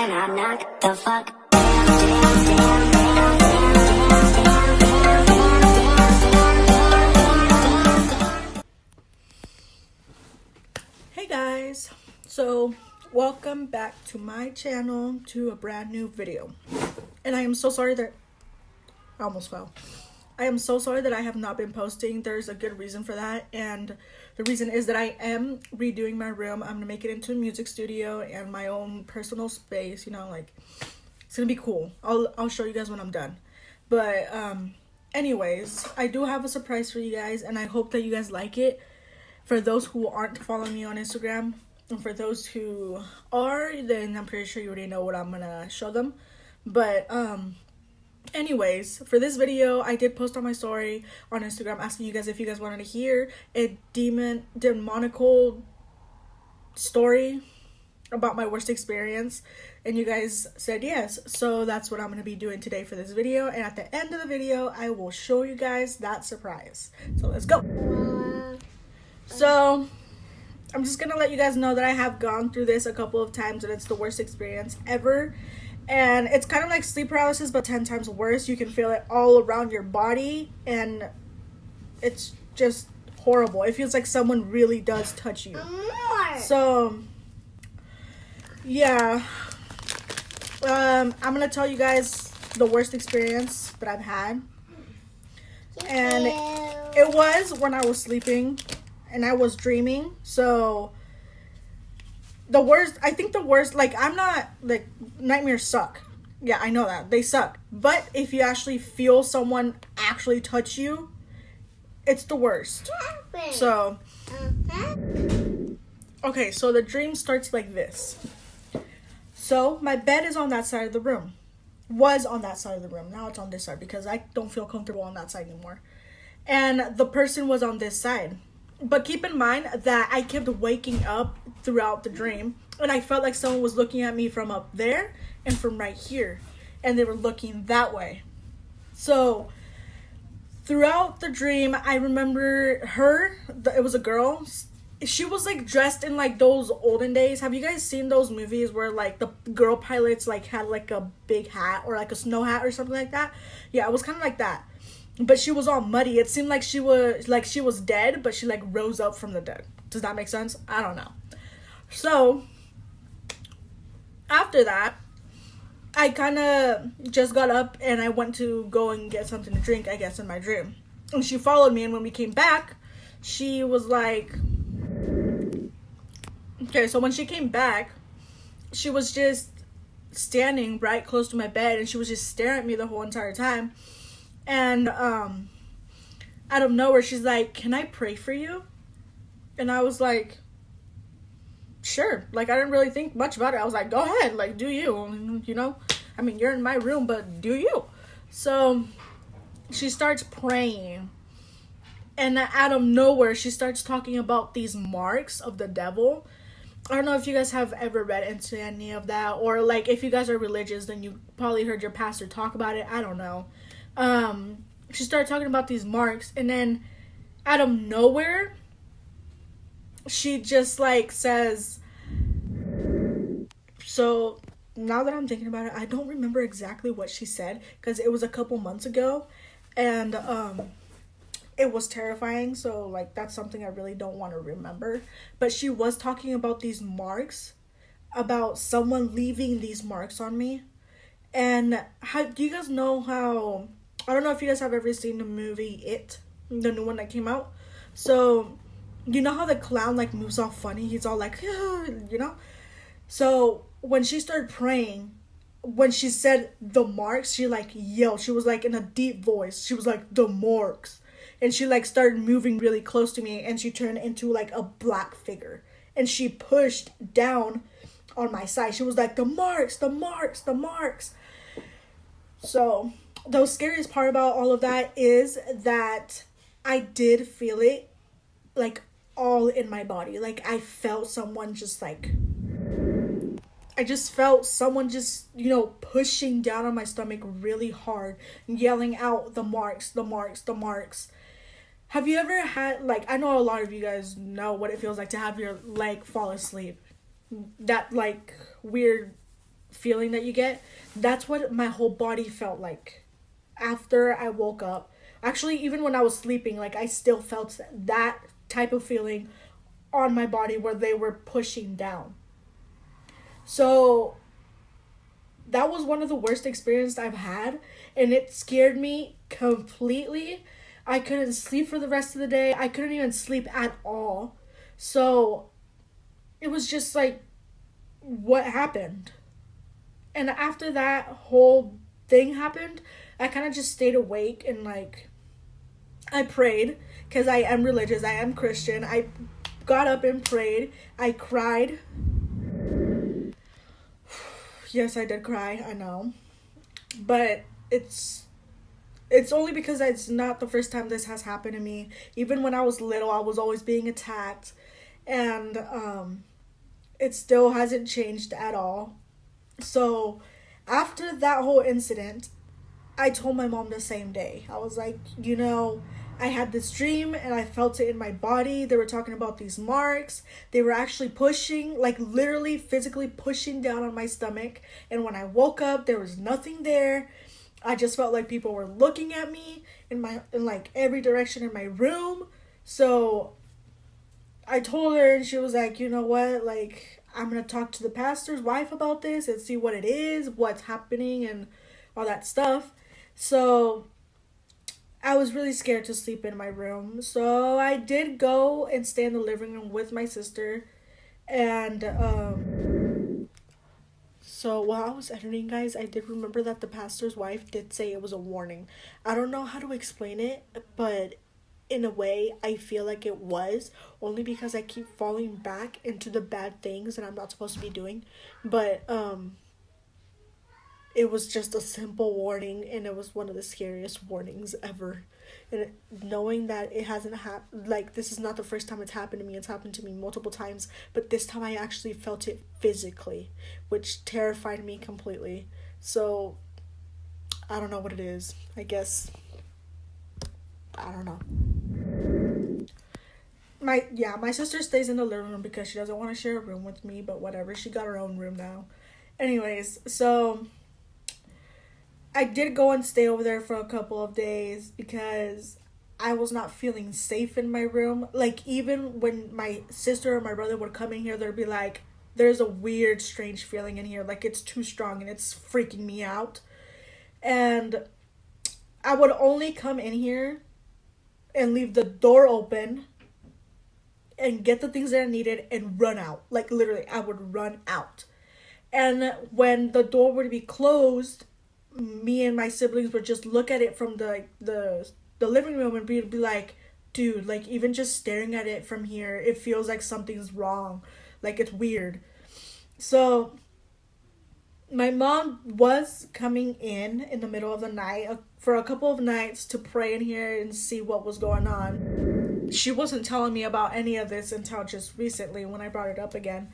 when I knock the fuck down, down, down, down, down, down, down, down, down. Hey guys, so welcome back to my channel, to a brand new video. And I am so sorry that I almost fell. I am so sorry that I have not been posting. There's a good reason for that, and the reason is that I am redoing my room. I'm gonna make it into a music studio and my own personal space, you know, like it's gonna be cool. I'll show you guys when I'm done. But anyways, I do have a surprise for you guys, and I hope that you guys like it. For those who aren't following me on Instagram, and for those who are, then I'm pretty sure you already know what I'm gonna show them. But anyways, for this video, I did post on my story on Instagram asking you guys if you guys wanted to hear a demonical story about my worst experience, and you guys said yes. So that's what I'm going to be doing today for this video, and at the end of the video, I will show you guys that surprise. So let's go. So I'm just going to let you guys know that I have gone through this a couple of times, and it's the worst experience ever. And it's kind of like sleep paralysis, but 10 times worse. You can feel it all around your body, and it's just horrible. It feels like someone really does touch you. So, yeah. I'm going to tell you guys the worst experience that I've had. And it was when I was sleeping, and I was dreaming. So I think the worst, like, I'm not, like, nightmares suck. Yeah, I know that. They suck. But if you actually feel someone actually touch you, it's the worst. So, okay, so the dream starts like this. So, my bed is on that side of the room. Was on that side of the room. Now it's on this side because I don't feel comfortable on that side anymore. And the person was on this side. But keep in mind that I kept waking up throughout the dream, and I felt like someone was looking at me from up there and from right here, and they were looking that way. So throughout the dream, I remember her, it was a girl. She was like dressed in like those olden days. Have you guys seen those movies where like the girl pilots like had like a big hat or like a snow hat or something like that? Yeah, it was kind of like that. But she was all muddy. It seemed like she was dead, but she like rose up from the dead. Does that make sense? I don't know. So after that, I kind of just got up and I went to go and get something to drink, I guess, in my dream. And she followed me, and when we came back, she was like, okay, so when she came back, she was just standing right close to my bed, and she was just staring at me the whole entire time. And out of nowhere, she's like, "Can I pray for you?" And I was like, sure. Like, I didn't really think much about it. I was like, go ahead, like, do you, you know? I mean, you're in my room, but do you? So she starts praying, and out of nowhere, she starts talking about these marks of the devil. I don't know if you guys have ever read into any of that, or like if you guys are religious, then you probably heard your pastor talk about it. I don't know. She started talking about these marks, and then out of nowhere, she just like says, so now that I'm thinking about it, I don't remember exactly what she said because it was a couple months ago, and it was terrifying. So like that's something I really don't want to remember. But she was talking about these marks, about someone leaving these marks on me. And how do you guys know how, I don't know if you guys have ever seen the movie It, the new one that came out. So you know how the clown like moves all funny? He's all like, you know? So when she started praying, when she said the marks, she like yelled. She was like in a deep voice. She was like, the marks. And she like started moving really close to me, and she turned into like a black figure. And she pushed down on my side. She was like, the marks, the marks, the marks. So the scariest part about all of that is that I did feel it like all in my body. Like I felt someone just like, I just felt someone just, you know, pushing down on my stomach really hard, yelling out the marks, the marks, the marks. Have you ever had, like, I know a lot of you guys know what it feels like to have your leg fall asleep. That, like, weird feeling that you get. That's what my whole body felt like after I woke up. Actually, even when I was sleeping, like I still felt that type of feeling on my body where they were pushing down. So that was one of the worst experiences I've had, and it scared me completely. I couldn't sleep for the rest of the day. I couldn't even sleep at all. So it was just like, what happened? And after that whole thing happened, I kind of just stayed awake and like I prayed because I am religious. I am Christian. I got up and prayed. I cried. Yes, I did cry. I know. But it's only because it's not the first time this has happened to me. Even when I was little, I was always being attacked, and it still hasn't changed at all. So after that whole incident, I told my mom the same day. I was like, I had this dream and I felt it in my body. They were talking about these marks. They were actually pushing, like literally physically pushing down on my stomach. And when I woke up, there was nothing there. I just felt like people were looking at me in like every direction in my room. So I told her, and she was like, you know what? Like, I'm going to talk to the pastor's wife about this and see what it is, what's happening, and all that stuff. So I was really scared to sleep in my room. So I did go and stay in the living room with my sister. And so while I was editing, guys, I did remember that the pastor's wife did say it was a warning. I don't know how to explain it, but in a way, I feel like it was, only because I keep falling back into the bad things that I'm not supposed to be doing. But it was just a simple warning, and it was one of the scariest warnings ever. And knowing that it hasn't happened, like, this is not the first time it's happened to me. It's happened to me multiple times, but this time I actually felt it physically, which terrified me completely. So I don't know what it is. I guess I don't know. My sister stays in the living room because she doesn't want to share a room with me, but whatever, she got her own room now. Anyways, so I did go and stay over there for a couple of days because I was not feeling safe in my room. Like, even when my sister or my brother would come in here, they'd be like, there's a weird, strange feeling in here. Like, it's too strong and it's freaking me out. And I would only come in here and leave the door open and get the things that I needed and run out. Like, literally, I would run out. And when the door would be closed, me and my siblings would just look at it from the living room and be like, dude, like, even just staring at it from here, it feels like something's wrong. Like, it's weird. So my mom was coming in the middle of the night for a couple of nights to pray in here and see what was going on. She wasn't telling me about any of this until just recently when I brought it up again.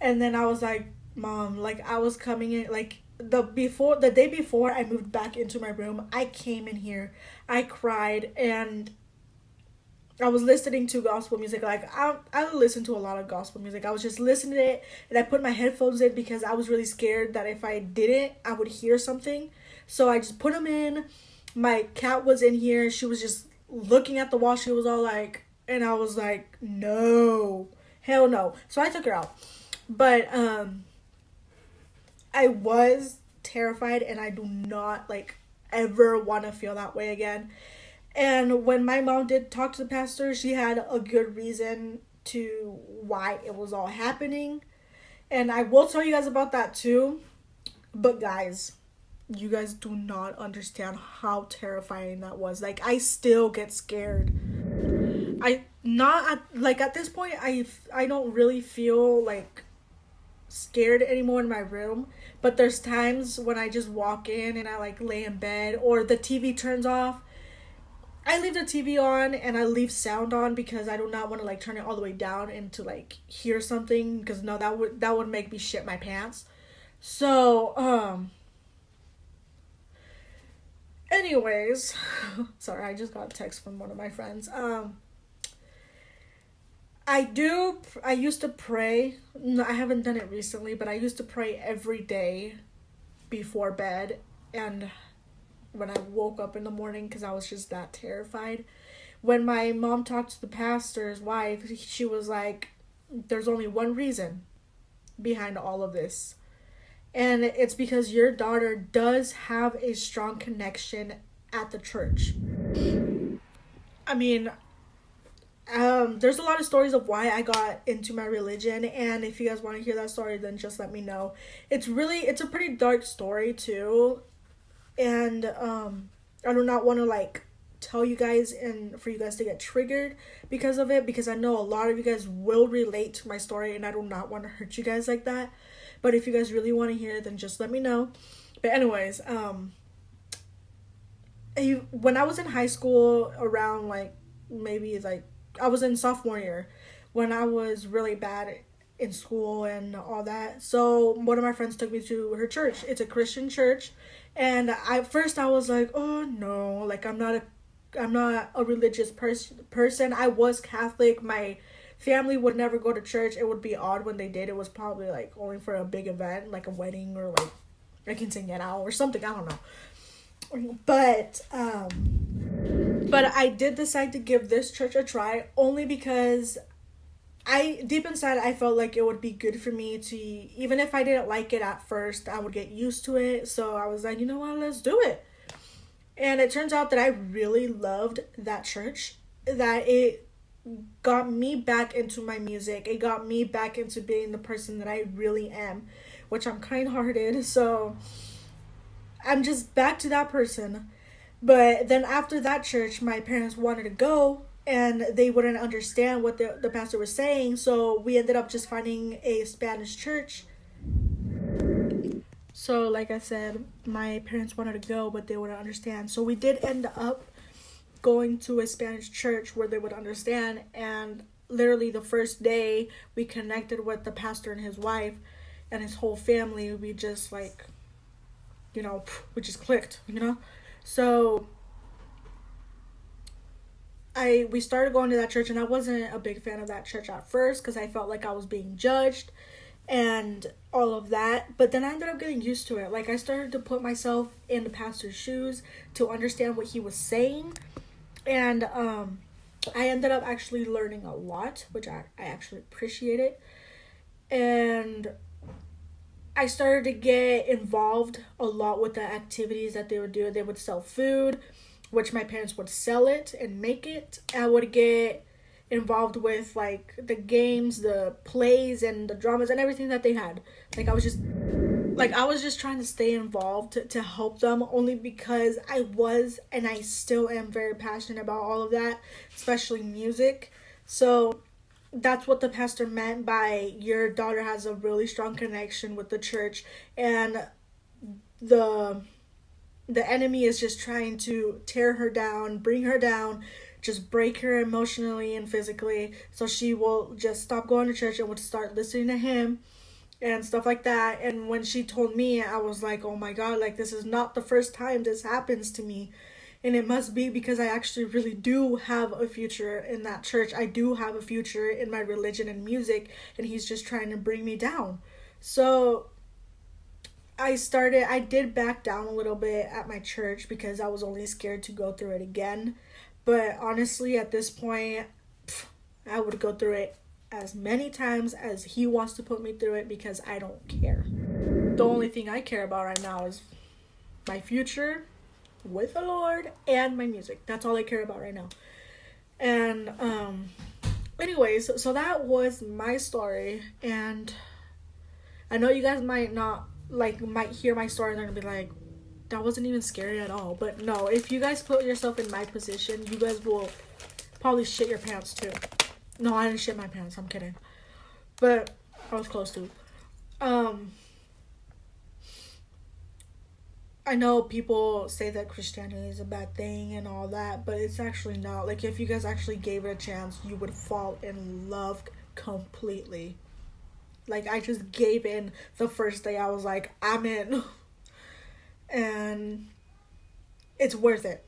And then I was like, Mom, like, I was coming in, like, the day before I moved back into my room, I came in here, I cried, and I was listening to gospel music. Like, I listen to a lot of gospel music. I was just listening to it, and I put my headphones in because I was really scared that if I didn't, I would hear something. So I just put them in. My cat was in here. She was just looking at the wall. She was all like, and I was like, no, hell no. So I took her out. But I was terrified, and I do not, like, ever want to feel that way again. And when my mom did talk to the pastor, she had a good reason to why it was all happening. And I will tell you guys about that too. But guys, you guys do not understand how terrifying that was. Like, I still get scared. At this point, I don't really feel like scared anymore in my room, but there's times when I just walk in and I like lay in bed or the TV turns off. I leave the TV on and I leave sound on because I do not want to like turn it all the way down and to like hear something, because no, that would make me shit my pants. So anyways, sorry, I just got a text from one of my friends. I used to pray. No, I haven't done it recently, but I used to pray every day before bed. And when I woke up in the morning, because I was just that terrified. When my mom talked to the pastor's wife, she was like, there's only one reason behind all of this. And it's because your daughter does have a strong connection at the church. I mean, there's a lot of stories of why I got into my religion, and if you guys want to hear that story, then just let me know. It's a pretty dark story too, and I do not want to like tell you guys and for you guys to get triggered because of it, because I know a lot of you guys will relate to my story, and I do not want to hurt you guys like that. But if you guys really want to hear it, then just let me know. But anyways, when I was in high school, around like maybe like I was in sophomore year, when I was really bad in school and all that. So one of my friends took me to her church. It's a Christian church, and at first I was like, oh no, like I'm not a religious person. I was Catholic. My family would never go to church. It would be odd when they did. It was probably like only for a big event, like a wedding or like a quinceañera or something. I don't know. But I did decide to give this church a try, only because deep inside I felt like it would be good for me to, even if I didn't like it at first, I would get used to it. So I was like, you know what, let's do it. And it turns out that I really loved that church, that it got me back into my music. It got me back into being the person that I really am, which I'm kind-hearted. So I'm just back to that person. But then after that church, my parents wanted to go, and they wouldn't understand what the pastor was saying. So we ended up just finding a Spanish church. So like I said, my parents wanted to go, but they wouldn't understand. So we did end up going to a Spanish church where they would understand. And literally the first day we connected with the pastor and his wife and his whole family, we just like, we just clicked, So we started going to that church, and I wasn't a big fan of that church at first because I felt like I was being judged and all of that. But then I ended up getting used to it. Like, I started to put myself in the pastor's shoes to understand what he was saying. And I ended up actually learning a lot, which I actually appreciate it. And I started to get involved a lot with the activities that they would do. They would sell food, which my parents would sell it and make it. I would get involved with like the games, the plays, and the dramas and everything that they had. I was just trying to stay involved to help them, only because I was and I still am very passionate about all of that, especially music. So that's what the pastor meant by your daughter has a really strong connection with the church, and the enemy is just trying to tear her down, bring her down, just break her emotionally and physically, so she will just stop going to church and would start listening to him and stuff like that. And when she told me, I was like, oh my god, like, this is not the first time this happens to me. And it must be because I actually really do have a future in that church. I do have a future in my religion and music, and he's just trying to bring me down. So I did back down a little bit at my church because I was only scared to go through it again. But honestly, at this point, I would go through it as many times as he wants to put me through it, because I don't care. The only thing I care about right now is my future with the Lord and my music. That's all I care about right now. And anyways, so that was my story. And I know you guys might hear my story and they're gonna be like, that wasn't even scary at all. But no, if you guys put yourself in my position, you guys will probably shit your pants too. No, I didn't shit my pants, I'm kidding. But I was close to. I know people say that Christianity is a bad thing and all that, but it's actually not. Like, if you guys actually gave it a chance, you would fall in love completely. Like, I just gave in the first day. I was like, I'm in. And it's worth it.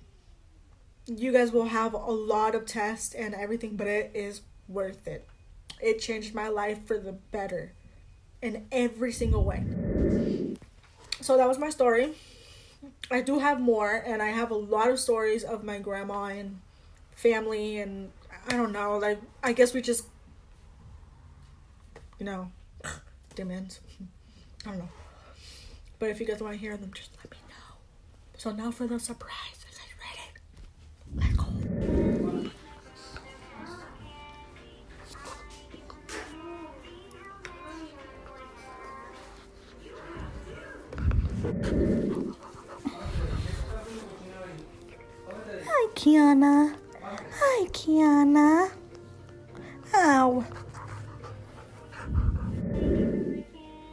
You guys will have a lot of tests and everything, but it is worth it. it changed my life for the better in every single way. So that was my story. I do have more, and I have a lot of stories of my grandma and family, and I don't know, like, I guess we just, you know, demons. I don't know. But if you guys want to hear them, just let me know. So now for the surprise. You guys ready? Let's go. Hi, Kiana. Hi, Kiana. Ow.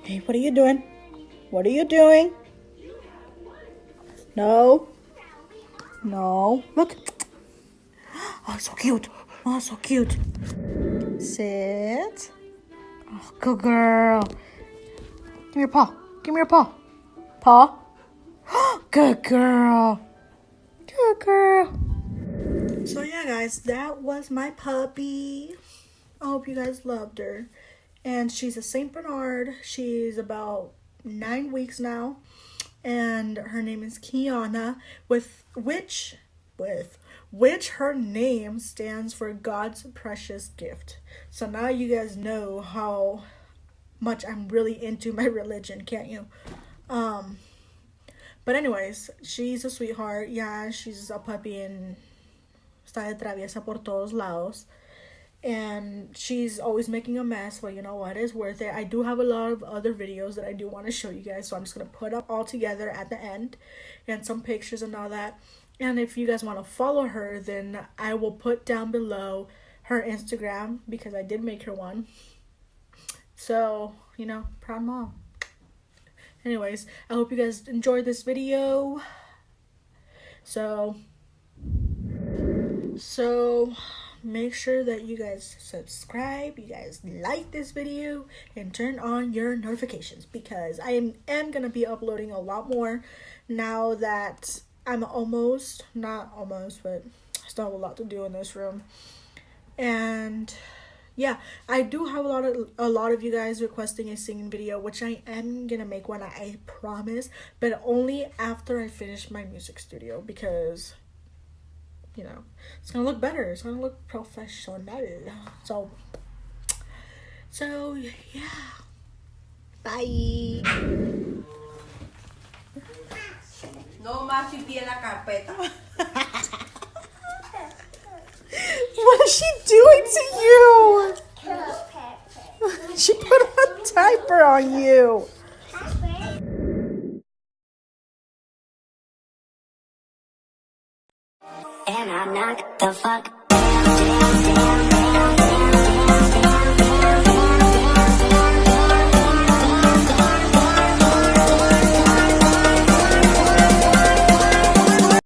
Hey, what are you doing? What are you doing? No. No. Look. Oh, so cute. Oh, so cute. Sit. Oh, good girl. Give me your paw. Give me your paw. Paw. Good girl. Good girl. So yeah, guys, that was my puppy. I hope you guys loved her. And she's a Saint Bernard. She's about 9 weeks now. And her name is Kiana, which her name stands for God's precious gift. So now you guys know how much I'm really into my religion, can't you? But anyways, she's a sweetheart. Yeah, she's a puppy and está de traviesa por todos lados. And she's always making a mess, but you know what, it's worth it. I do have a lot of other videos that I do want to show you guys, so I'm just going to put up all together at the end, and some pictures and all that. And if you guys want to follow her, then I will put down below her Instagram, because I did make her one. So, you know, proud mom. Anyways, I hope you guys enjoyed this video. So make sure that you guys subscribe, you guys like this video, and turn on your notifications, because I am gonna be uploading a lot more now that I'm not almost, but I still have a lot to do in this room. And yeah, I do have a lot of you guys requesting a singing video, which I am gonna make one, I promise, but only after I finish my music studio, because you know, it's gonna look better. It's gonna look professional. So yeah. Bye. No más pipí en la carpeta. What is she doing to you? She put a diaper on you. And I knock the fuck down, down, down, down.